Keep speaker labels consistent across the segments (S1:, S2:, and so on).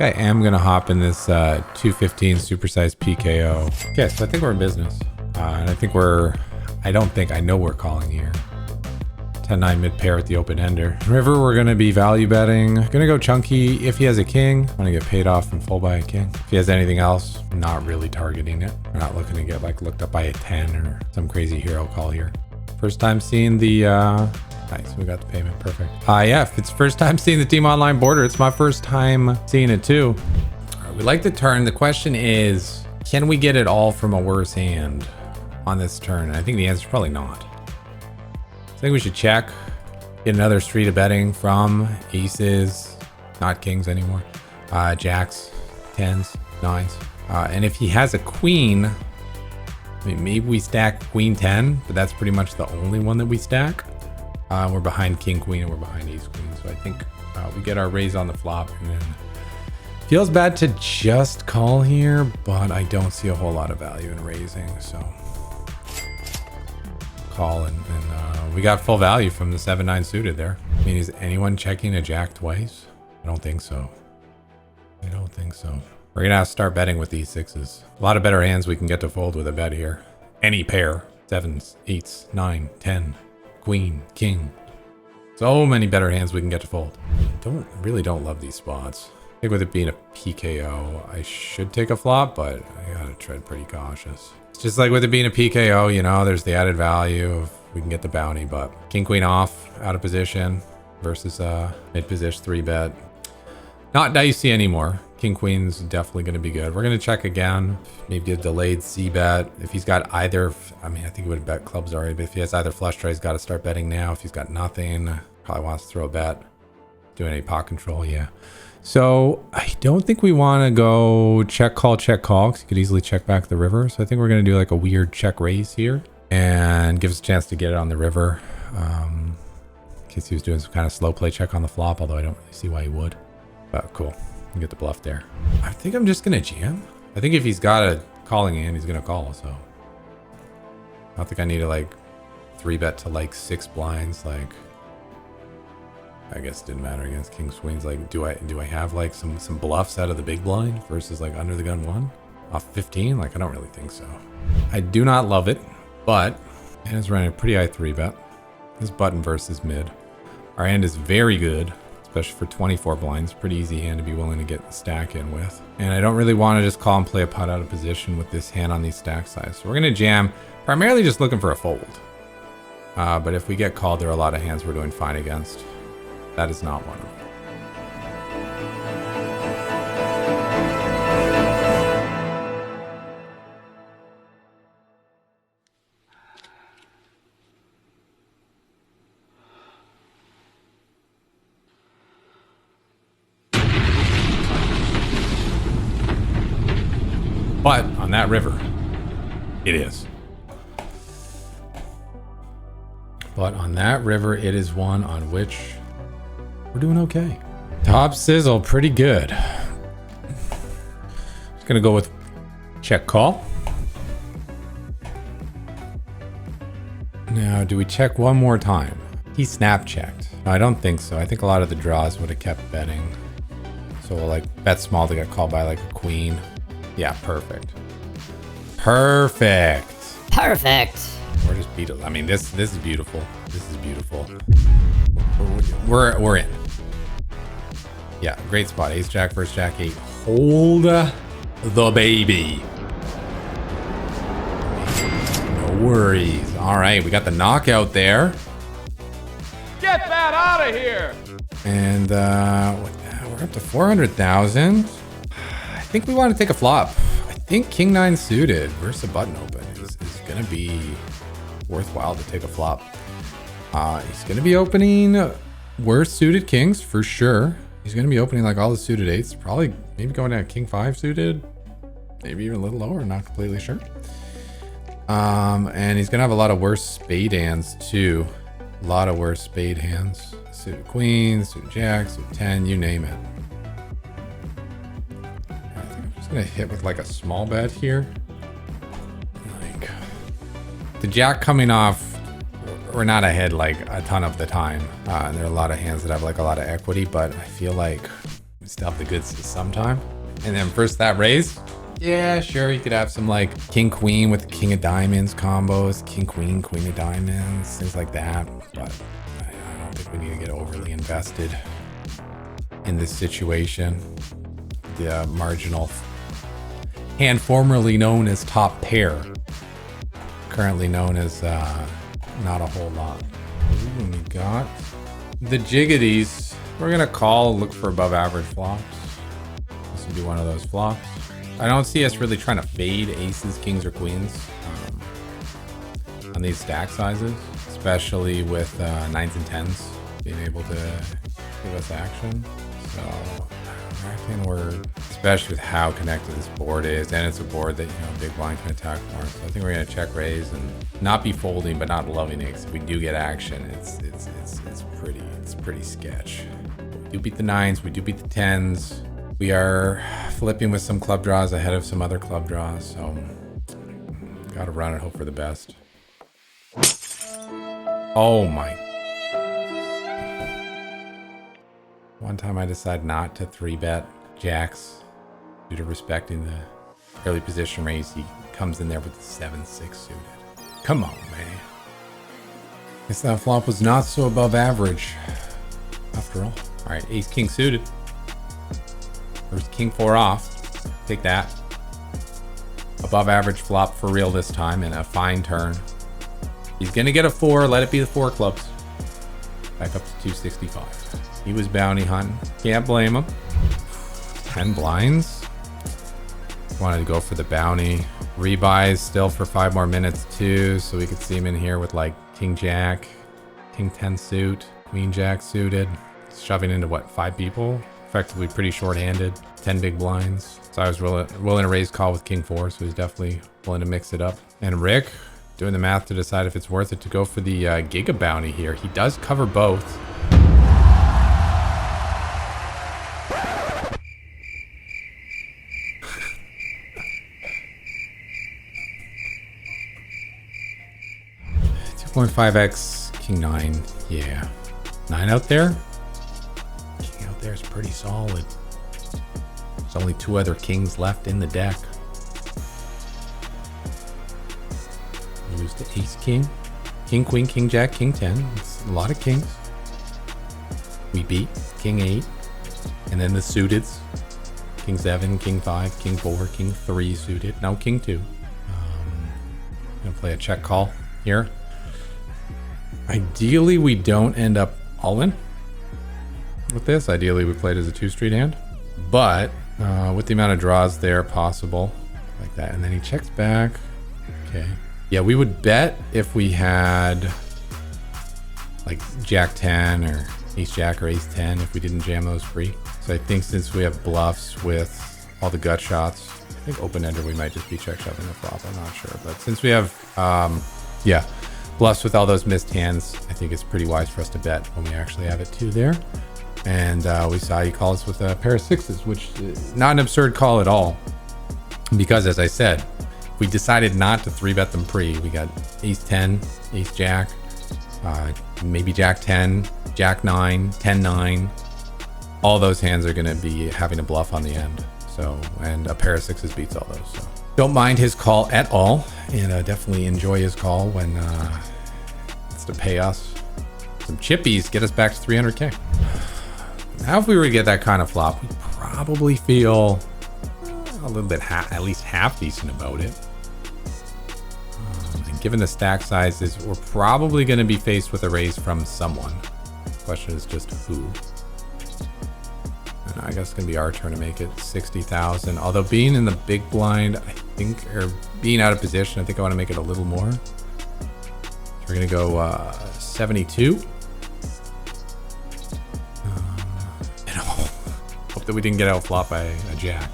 S1: think I am gonna hop in this 215 supersized PKO. Okay, so I think we're in business. And I know we're calling here. 10-9 mid pair at the open ender. River, we're gonna be value betting. Gonna go chunky if he has a king. I'm gonna get paid off in full by a king. If he has anything else, I'm not really targeting it. We're not looking to get like looked up by a 10 or some crazy hero call here. First time seeing the, nice, we got the payment, perfect. Yeah, if it's first time seeing the team online border, it's my first time seeing it too. All right, we like the turn. The question is, can we get it all from a worse hand on this turn? And I think the answer is probably not. I think we should check, get another street of betting from aces, not kings anymore, jacks, 10s, 9s. And if he has a queen, I mean, maybe we stack queen 10, but that's pretty much the only one that we stack. We're behind king queen and we're behind ace queen. So I think we get our raise on the flop, and then feels bad to just call here, but I don't see a whole lot of value in raising. So call and we got full value from the 7-9 suited there. I mean, is anyone checking a jack twice? I don't think so. I don't think so. We're gonna have to start betting with these sixes. A lot of better hands we can get to fold with a bet here. Any pair, 7s, 8s, 9, 10, queen, king. So many better hands we can get to fold. Really don't love these spots. I think with it being a PKO, I should take a flop, but I gotta tread pretty cautious. It's just like with it being a PKO, you know, there's the added value of we can get the bounty, but king queen off, out of position versus mid position 3-bet. Not dicey anymore. King queen's definitely going to be good. We're going to check again, maybe a delayed c-bet. If he's got either, I mean, I think he would have bet clubs already, but if he has either flush draw, he's got to start betting now. If he's got nothing, probably wants to throw a bet. Doing any pot control, yeah. So I don't think we want to go check call, because you could easily check back the river. So I think we're going to do like a weird check raise here and give us a chance to get it on the river. In case he was doing some kind of slow play check on the flop, although I don't really see why he would. But cool, you get the bluff there. I think I'm just going to jam. I think if he's got a calling in, he's going to call. So I don't think I need to like 3-bet to like 6 blinds. Like, I guess it didn't matter against king queens. Like, do I have like some bluffs out of the big blind versus like under the gun 1 off 15? Like, I don't really think so. I do not love it, but and it's running a pretty high 3-bet. This button versus mid. Our hand is very good, especially for 24 blinds. Pretty easy hand to be willing to get the stack in with. And I don't really want to just call and play a pot out of position with this hand on these stack size. So we're going to jam, primarily just looking for a fold. But if we get called, there are a lot of hands we're doing fine against. That is not one of them. But on that river, it is. But on that river, it is one on which we're doing okay. Top sizzle, pretty good. Just gonna go with check call. Now, do we check one more time? He snap checked. No, I don't think so. I think a lot of the draws would have kept betting. So we'll like bet small to get called by like a queen. Yeah, perfect. Perfect.
S2: Perfect.
S1: We're just beat it. I mean, this is beautiful. This is beautiful. We're in. Yeah, great spot. Ace jack versus jack 8. Hold the baby. No worries. All right, we got the knockout there.
S3: Get that out of here.
S1: And we're up to 400,000. I think we want to take a flop. I think king 9 suited versus a button open is going to be worthwhile to take a flop. He's going to be opening worse suited kings for sure. He's going to be opening like all the suited 8s. Probably maybe going down king 5 suited. Maybe even a little lower, not completely sure. And he's going to have a lot of worse spade hands too. A lot of worse spade hands. Suited queens, suited jacks, suited 10, you name it. Gonna hit with like a small bet here. Like the jack coming off, we're not ahead like a ton of the time. And there are a lot of hands that have like a lot of equity, but I feel like still have the goods to sometime. And then first that raise, yeah, sure, you could have some like king queen with the king of diamonds combos, king queen, queen of diamonds, things like that. But I don't think we need to get overly invested in this situation. The marginal hand formerly known as top pair, currently known as not a whole lot. Ooh, we got the jiggities. We're gonna call, look for above average flops. This would be one of those flops. I don't see us really trying to fade aces, kings, or queens on these stack sizes, especially with 9s and 10s being able to give us action. So I reckon we're, especially with how connected this board is, and it's a board that, you know, big blind can attack more. So I think we're gonna check raise and not be folding, but not loving it. Because if we do get action, it's pretty sketch. But we do beat the 9s, we do beat the 10s. We are flipping with some club draws ahead of some other club draws, so gotta run and hope for the best. Oh my. One time I decided not to 3-bet jacks due to respecting the early position raise. He comes in there with the 7-6 suited. Come on, man. Guess that flop was not so above average after all. All right, ace king suited. There's king 4 off. Take that. Above average flop for real this time, and a fine turn. He's gonna get a 4. Let it be the 4 clubs. Back up to 265. He was bounty hunting. Can't blame him. 10 blinds. Wanted to go for the bounty. Rebuys still for 5 more minutes too, so we could see him in here with like king jack, king 10 suit, queen jack suited. Shoving into what, 5 people? Effectively pretty short-handed, 10 big blinds. So I was willing to raise call with king 4, so he's definitely willing to mix it up. And Rick, doing the math to decide if it's worth it to go for the Giga bounty here. He does cover both. .5x, king 9, yeah. 9 out there? King out there is pretty solid. There's only 2 other kings left in the deck. Lose to ace king, king queen, king jack, king 10. It's a lot of kings. We beat king 8, and then the suiteds. King 7, king 5, king 4, king 3 suited. Now king 2. Gonna play a check call here. Ideally, we don't end up all in with this. Ideally, we played as a 2-street hand, but with the amount of draws there possible, like that, and then he checks back. Okay, yeah, we would bet if we had like jack 10 or ace jack or ace 10 if we didn't jam those free. So I think since we have bluffs with all the gut shots, I think open-ender we might just be check shoving the flop. I'm not sure, but since we have yeah, bluffs with all those missed hands, I think it's pretty wise for us to bet when we actually have it 2 there. And we saw he calls with a pair of 6s, which is not an absurd call at all. Because as I said, we decided not to 3-bet them pre. We got ace 10, ace jack, maybe jack 10, jack 9, 10 9. All those hands are gonna be having a bluff on the end. So, and a pair of 6s beats all those. So don't mind his call at all, and definitely enjoy his call when it's to pay us some chippies, get us back to 300K. Now, if we were to get that kind of flop, we'd probably feel a little bit, at least half decent about it. And given the stack sizes, we're probably going to be faced with a raise from someone. The question is just who. And I guess it's going to be our turn to make it 60,000. Although being in the big blind, I think, or being out of position, I think I want to make it a little more. So we're going to go 72. Hope that we didn't get out flop by a jack.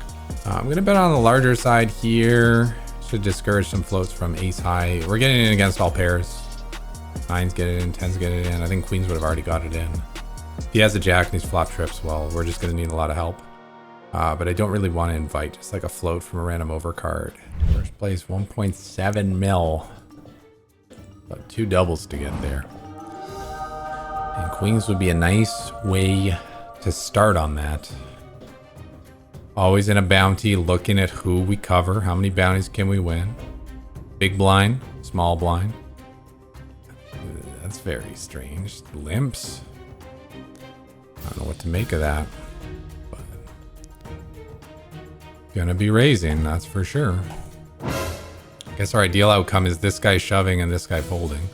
S1: I'm going to bet on the larger side here. Should discourage some floats from ace high. We're getting in against all pairs. 9s get it in, 10s get it in. I think queens would have already got it in. If he has a jack and he's flop trips, well, we're just going to need a lot of help. But I don't really want to invite just like a float from a random overcard. First place, 1.7 mil. About 2 doubles to get there. And queens would be a nice way to start on that. Always in a bounty, looking at who we cover. How many bounties can we win? Big blind, small blind. That's very strange. Limps. I don't know what to make of that. But gonna be raising, that's for sure. I guess our ideal outcome is this guy shoving and this guy folding.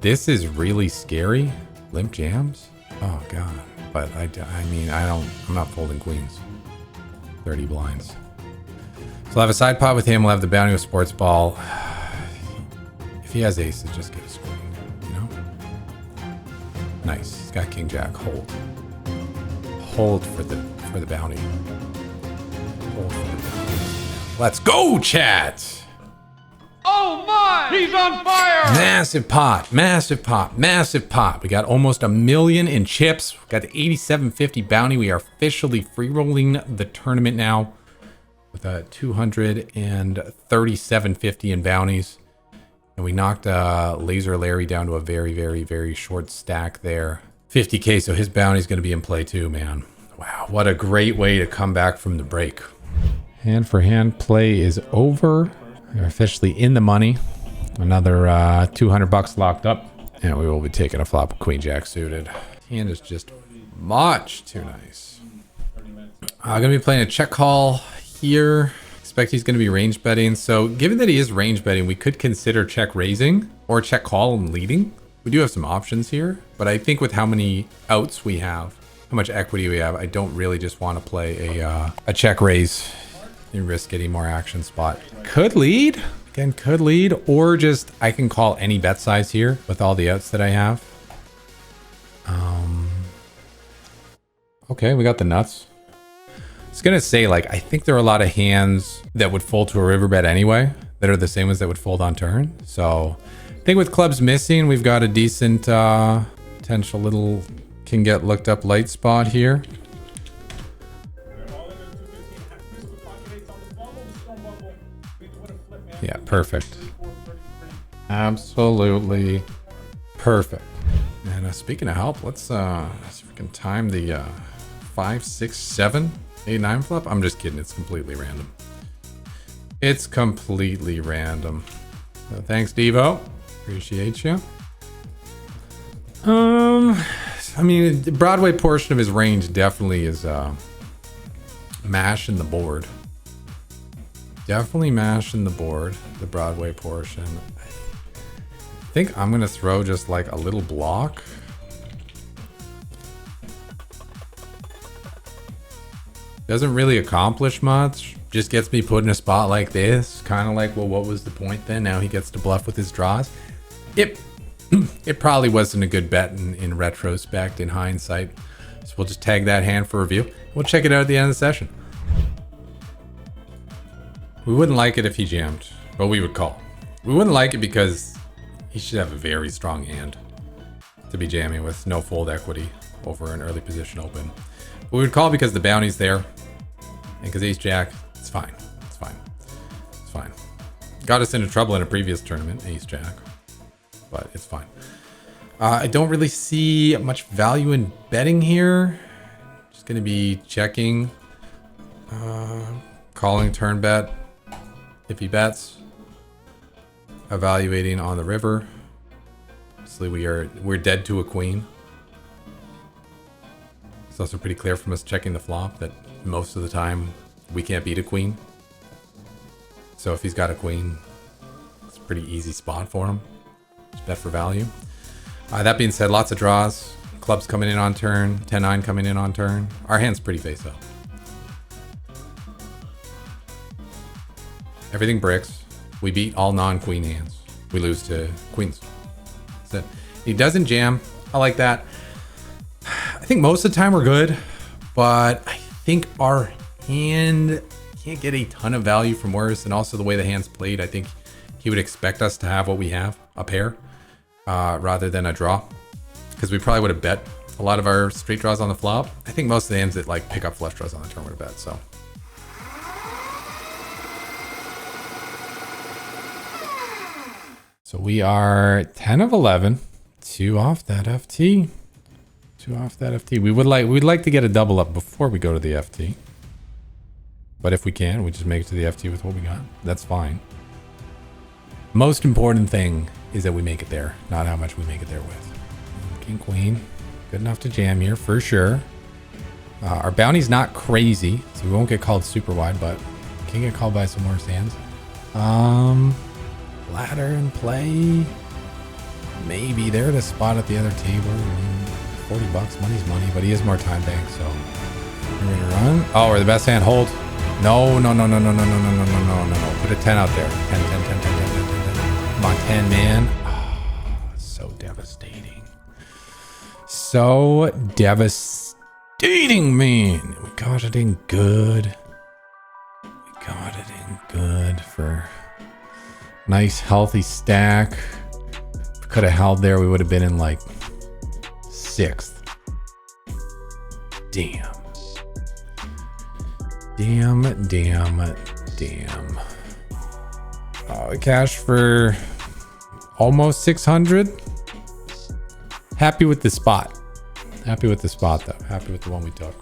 S1: This is really scary. Limp jams? Oh god. But I mean, I'm not folding queens. 30 blinds. So we'll have a side pot with him. We'll have the bounty with sports ball. If he has aces, just get a queen, you know? Nice. He's got king jack. Hold. Hold for the bounty. Hold for the bounty. Let's go, chat!
S3: Oh my! He's on fire!
S1: Massive pot, massive pot, massive pot. We got almost 1 million in chips. We got the 8750 bounty. We are officially free rolling the tournament now with a 23750 in bounties. And we knocked Laser Larry down to a very, very, very short stack there. 50k, so his bounty is going to be in play too, man. Wow, what a great way to come back from the break. Hand for hand play is over. We're officially in the money. Another 200 bucks locked up. And we will be taking a flop of queen jack suited. Hand is just much too nice. I'm going to be playing a check call here. Expect he's going to be range betting. So given that he is range betting, we could consider check raising or check call and leading. We do have some options here. But I think with how many outs we have, how much equity we have, I don't really just want to play a check raise. You risk getting more action spot. Could lead. Again, could lead. Or just, I can call any bet size here with all the outs that I have. Okay, we got the nuts. I was going to say, like, I think there are a lot of hands that would fold to a river bet anyway. That are the same ones that would fold on turn. So, I think with clubs missing, we've got a decent potential little can get looked up light spot here. Yeah, perfect. Absolutely perfect. And speaking of help, let's see if we can time the 5, 6, 7, 8, 9 flop. I'm just kidding. It's completely random. It's completely random. So thanks, Devo. Appreciate you. I mean, the Broadway portion of his range definitely is mashing the board. Definitely mashing the board, the Broadway portion. I think I'm going to throw just like a little block. Doesn't really accomplish much. Just gets me put in a spot like this. Kind of like, well, what was the point then? Now he gets to bluff with his draws. It probably wasn't a good bet in retrospect, in hindsight. So we'll just tag that hand for review. We'll check it out at the end of the session. We wouldn't like it if he jammed, but we would call. We wouldn't like it because he should have a very strong hand to be jamming with no fold equity over an early position open. But we would call because the bounty's there, and because ace jack, it's fine. It's fine. It's fine. Got us into trouble in a previous tournament, ace jack, but it's fine. I don't really see much value in betting here. Just going to be checking, calling turn bet. If he bets, evaluating on the river. Obviously, we're dead to a queen. It's also pretty clear from us checking the flop that most of the time we can't beat a queen. So if he's got a queen, it's a pretty easy spot for him. Just bet for value. That being said, lots of draws. Clubs coming in on turn. 10-9 coming in on turn. Our hand's pretty face up. Everything bricks. We beat all non-queen hands. We lose to queens. So he doesn't jam. I like that. I think most of the time we're good, but I think our hand can't get a ton of value from worse. And also the way the hand's played, I think he would expect us to have what we have, a pair, rather than a draw. Because we probably would have bet a lot of our straight draws on the flop. I think most of the hands that like pick up flush draws on the turn would have bet, so. So we are 10 of 11, 2 off that FT, 2 off that FT. We'd like to get a double up before we go to the FT. But if we can, we just make it to the FT with what we got. That's fine. Most important thing is that we make it there, not how much we make it there with. King, queen. Good enough to jam here, for sure. Our bounty's not crazy, so we won't get called super wide, but can get called by some worse hands. Ladder in play. Maybe they're at a spot at the other table. I mean, $40, money's money, but he has more time bank, so we're gonna run. Oh, we're the best hand. Hold. No. Put a 10 out there. 10. Come on, 10, man. Oh, so devastating. So devastating, man. We got it in good. For nice, healthy stack. If we could have held there, we would have been in like 6th. Damn. Cash for almost 600. Happy with the spot. Happy with the spot, though. Happy with the one we took.